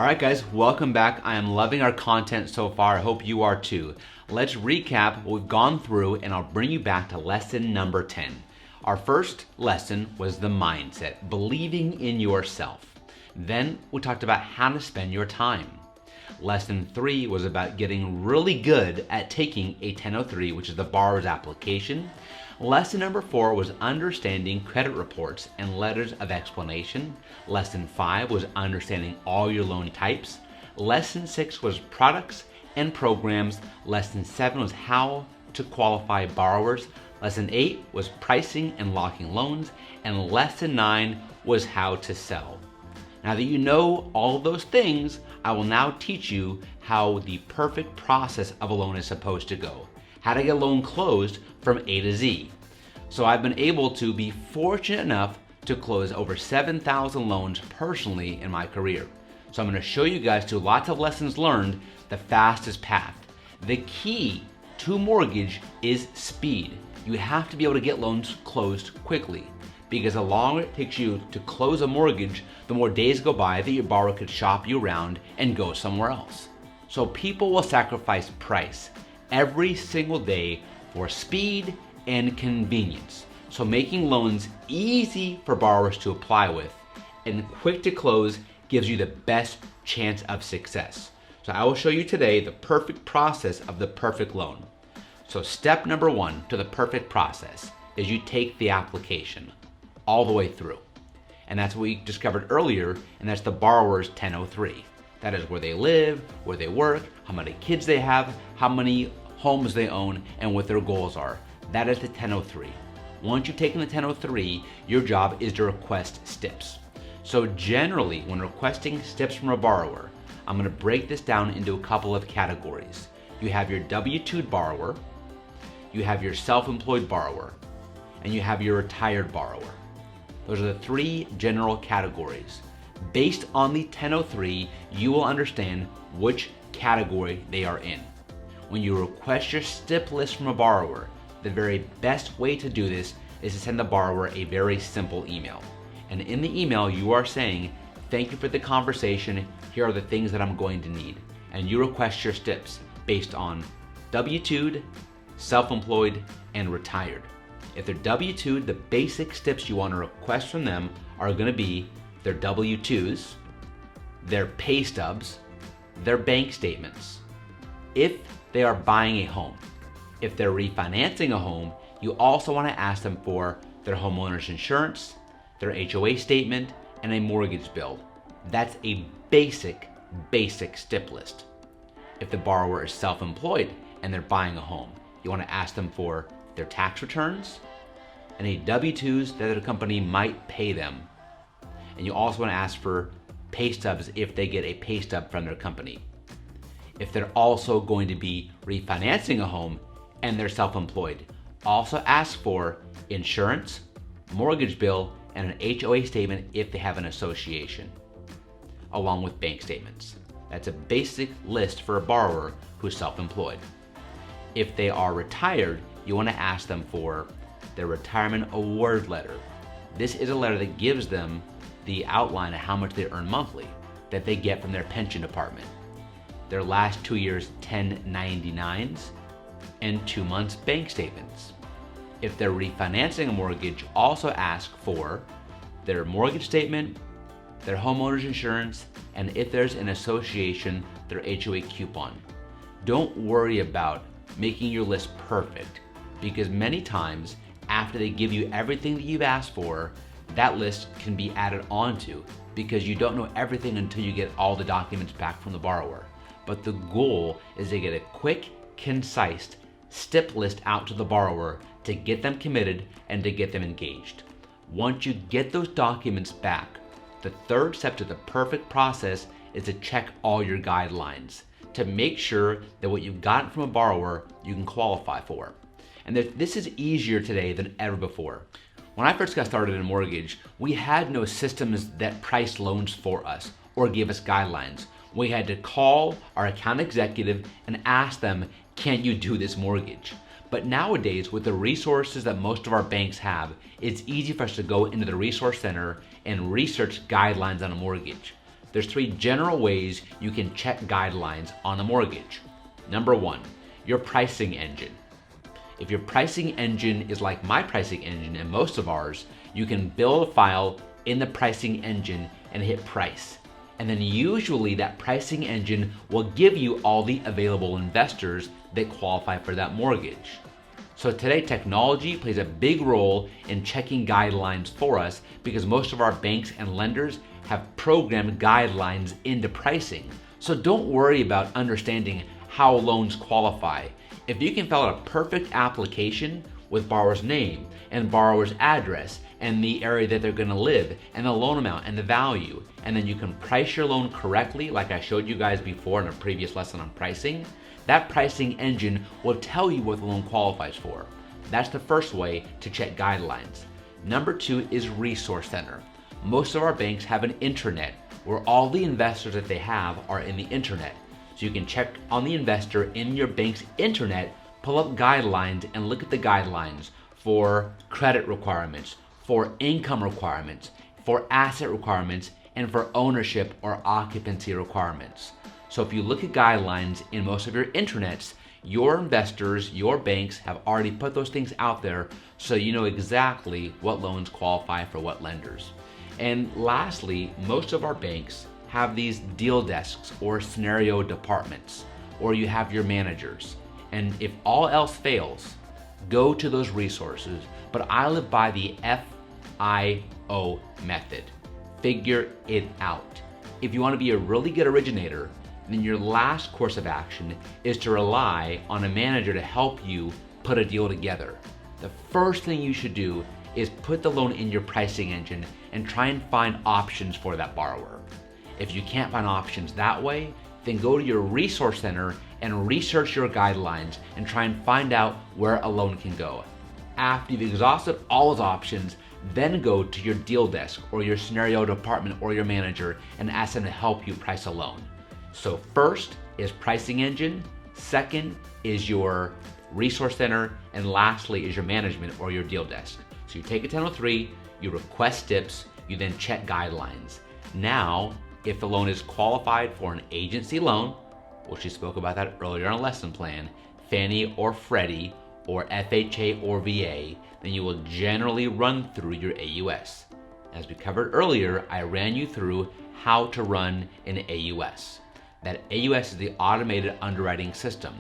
Alright guys, welcome back. I am loving our content so far. I hope you are too. Let's recap what we've gone through and I'll bring you back to lesson number 10. Our first lesson was the mindset, believing in yourself. Then we talked about how to spend your time. Lesson 3 was about getting really good at taking a 1003, which is the borrower's application. Lesson number 4 was understanding credit reports and letters of explanation. Lesson 5 was understanding all your loan types. Lesson 6 was products and programs. Lesson 7 was how to qualify borrowers. Lesson 8 was pricing and locking loans. And lesson 9 was how to sell. Now that you know all of those things, I will now teach you how the perfect process of a loan is supposed to go. How to get a loan closed from A to Z. So I've been able to be fortunate enough to close over 7,000 loans personally in my career. So I'm going to show you guys through lots of lessons learned the fastest path. The key to mortgage is speed. You have to be able to get loans closed quickly, because the longer it takes you to close a mortgage, the more days go by that your borrower could shop you around and go somewhere else. So people will sacrifice price every single day for speed and convenience. So making loans easy for borrowers to apply with and quick to close gives you the best chance of success. So I will show you today the perfect process of the perfect loan. So step number 1 to the perfect process is you take the application all the way through. And that's what we discovered earlier, and that's the borrower's 1003. That is where they live, where they work, how many kids they have, how many homes they own, and what their goals are. That is the 1003. Once you've taken the 1003, your job is to request STIPs. So generally, when requesting STIPs from a borrower, I'm going to break this down into a couple of categories. You have your W-2 borrower, you have your self-employed borrower, and you have your retired borrower. Those are the 3 general categories. Based on the 1003, you will understand which category they are in. When you request your STIP list from a borrower, the very best way to do this is to send the borrower a very simple email. And in the email, you are saying, thank you for the conversation. Here are the things that I'm going to need. And you request your STIPs based on W-2'd, self-employed, and retired. If they're W-2'd, the basic STIPs you want to request from them are going to be their W-2s, their pay stubs, their bank statements. If they are buying a home, if they're refinancing a home, you also want to ask them for their homeowner's insurance, their HOA statement, and a mortgage bill. That's a basic STIP list. If the borrower is self-employed and they're buying a home, you want to ask them for their tax returns and a W-2s that their company might pay them. And you also want to ask for pay stubs if they get a pay stub from their company. If they're also going to be refinancing a home and they're self-employed, also ask for insurance, mortgage bill, and an HOA statement if they have an association, along with bank statements. That's a basic list for a borrower who's self-employed. If they are retired, you want to ask them for their retirement award letter. This is a letter that gives them the outline of how much they earn monthly that they get from their pension department. Their last 2 years 1099s, and 2 months bank statements. If they're refinancing a mortgage, also ask for their mortgage statement, their homeowner's insurance, and if there's an association, their HOA coupon. Don't worry about making your list perfect, because many times after they give you everything that you've asked for, that list can be added onto because you don't know everything until you get all the documents back from the borrower. But the goal is to get a quick, concise STIP list out to the borrower to get them committed and to get them engaged. Once you get those documents back, the third step to the perfect process is to check all your guidelines to make sure that what you've gotten from a borrower you can qualify for. And this is easier today than ever before. When I first got started in mortgage, we had no systems that priced loans for us or gave us guidelines. We had to call our account executive and ask them, can you do this mortgage? But nowadays, with the resources that most of our banks have, it's easy for us to go into the resource center and research guidelines on a mortgage. there's 3 general ways you can check guidelines on a mortgage. Number 1, your pricing engine. If your pricing engine is like my pricing engine and most of ours, you can build a file in the pricing engine and hit price. And then usually that pricing engine will give you all the available investors that qualify for that mortgage. So today technology plays a big role in checking guidelines for us because most of our banks and lenders have programmed guidelines into pricing. So don't worry about understanding how loans qualify. If you can fill out a perfect application with borrower's name and borrower's address and the area that they're gonna live and the loan amount and the value, and then you can price your loan correctly like I showed you guys before in a previous lesson on pricing, that pricing engine will tell you what the loan qualifies for. That's the first way to check guidelines. Number 2 is Resource Center. Most of our banks have an intranet where all the investors that they have are in the intranet. So you can check on the investor in your bank's intranet, pull up guidelines and look at the guidelines for credit requirements, for income requirements, for asset requirements, and for ownership or occupancy requirements. So if you look at guidelines in most of your intranets, your investors, your banks have already put those things out there so you know exactly what loans qualify for what lenders. And lastly, most of our banks have these deal desks or scenario departments, or you have your managers. And if all else fails, go to those resources. But I live by the FIO method. Figure it out. If you want to be a really good originator, then your last course of action is to rely on a manager to help you put a deal together. The first thing you should do is put the loan in your pricing engine and try and find options for that borrower. If you can't find options that way, then go to your resource center and research your guidelines and try and find out where a loan can go. After you've exhausted all those options, then go to your deal desk or your scenario department or your manager and ask them to help you price a loan. So first is pricing engine, second is your resource center, and lastly is your management or your deal desk. So you take a 1003, you request tips, you then check guidelines. Now, if the loan is qualified for an agency loan, which we spoke about that earlier in a lesson plan, Fannie or Freddie or FHA or VA, then you will generally run through your AUS. As we covered earlier, I ran you through how to run an AUS. That AUS is the automated underwriting system.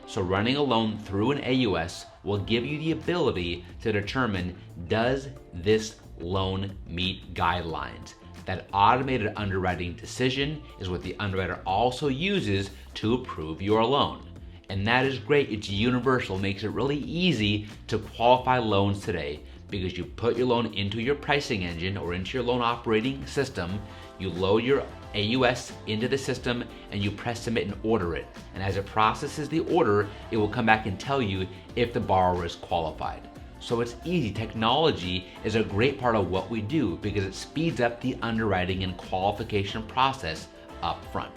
So running a loan through an AUS will give you the ability to determine, does this loan meet guidelines? That automated underwriting decision is what the underwriter also uses to approve your loan. And that is great, it's universal, makes it really easy to qualify loans today because you put your loan into your pricing engine or into your loan operating system, you load your AUS into the system and you press submit and order it. And as it processes the order, it will come back and tell you if the borrower is qualified. So it's easy. Technology is a great part of what we do because it speeds up the underwriting and qualification process up front.